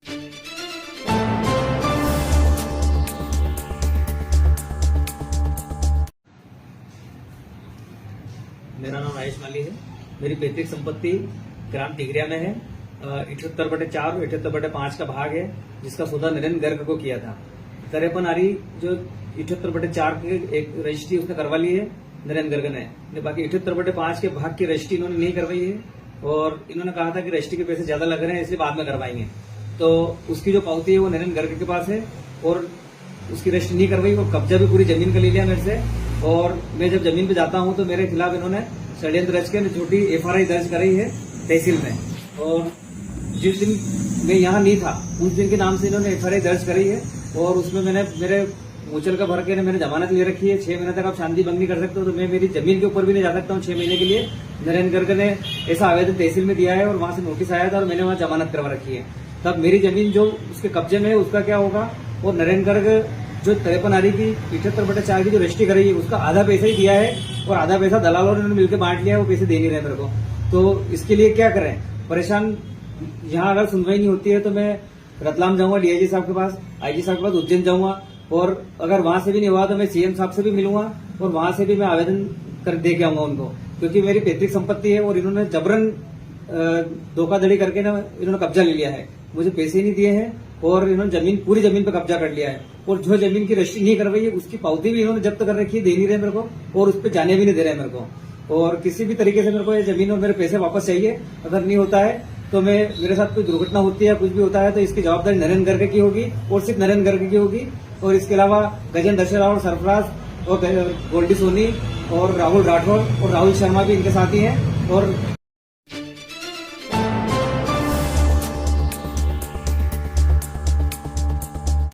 मेरा नाम राजेश माली है। मेरी पैतृक संपत्ति ग्राम टिगरिया में है। 78/4 और 78/5 का भाग है, जिसका सौदा नरेंद्र गर्ग को किया था। 53 आरी जो 78/4 की एक रजिस्ट्री उसने करवा ली है नरेंद्र गर्ग ने, बाकी 78/5 के भाग की रजिस्ट्री इन्होंने नहीं करवाई है। और इन्होंने कहा था कि रजिस्ट्री के पैसे ज्यादा लग रहे हैं, इसलिए बाद में करवाएंगे। तो उसकी जो पावती है वो नरेंद्र गर्ग के पास है और उसकी रजिस्ट्री नहीं करवाई और कब्जा भी पूरी जमीन का ले लिया मेरे से। और मैं जब जमीन पे जाता हूं तो मेरे खिलाफ इन्होंने षड्यंत्र रच के छोटी FRI दर्ज कराई है तहसील में। और जिस दिन मैं यहाँ नहीं था उस दिन के नाम से इन्होंने FRI दर्ज करी है और उसमें मैंने मेरे मुचल का भर के मैंने जमानत ले रखी है। 6 महीने तक आप शांति भंग नहीं कर सकते हो, तो मैं मेरी जमीन के ऊपर भी नहीं जा सकता हूँ 6 महीने के लिए। नरेंद्र गर्ग ने ऐसा आवेदन तहसील में दिया है और वहां से नोटिस आया था और मैंने वहां जमानत करवा रखी है। तब मेरी जमीन जो उसके कब्जे में है उसका क्या होगा। और नरेंद्र गर्ग जो 53 आरी की 78/4 की जो रजिस्ट्री कराई है उसका आधा पैसा ही दिया है और आधा पैसा दलालों ने मिलकर बांट लिया है, वो पैसे दे नहीं रहे मेरे को। तो इसके लिए क्या करें, परेशान। यहाँ अगर सुनवाई नहीं होती है तो मैं रतलाम जाऊंगा DIG साहब के पास, IG साहब के पास, उज्जैन जाऊंगा और अगर वहां से भी नहीं हुआ तो मैं CM साहब से भी मिलूंगा और वहां से भी मैं आवेदन कर दे के आऊंगा उनको, क्योंकि मेरी पैतृक संपत्ति है और इन्होंने जबरन धोखाधड़ी करके ना इन्होंने कब्जा ले लिया है। मुझे पैसे नहीं दिए हैं और इन्होंने जमीन पूरी जमीन पे कब्जा कर लिया है और जो जमीन की रजिस्ट्री नहीं करवाई है उसकी पावती भी इन्होंने जब्त कर रखी है, दे नहीं रहे मेरे को और उस पर जाने भी नहीं दे रहे मेरे को। और किसी भी तरीके से मेरे को ये जमीन और मेरे पैसे वापस चाहिए। अगर नहीं होता है तो मेरे साथ कोई दुर्घटना होती है, कुछ भी होता है तो इसकी जवाबदारी नरेंद्र गर्ग की होगी और सिर्फ नरेंद्र गर्ग की होगी। और इसके अलावा गजेंद्र दशरथ और सरफराज और गोल्डी सोनी और राहुल राठौर और राहुल शर्मा भी इनके साथी हैं। और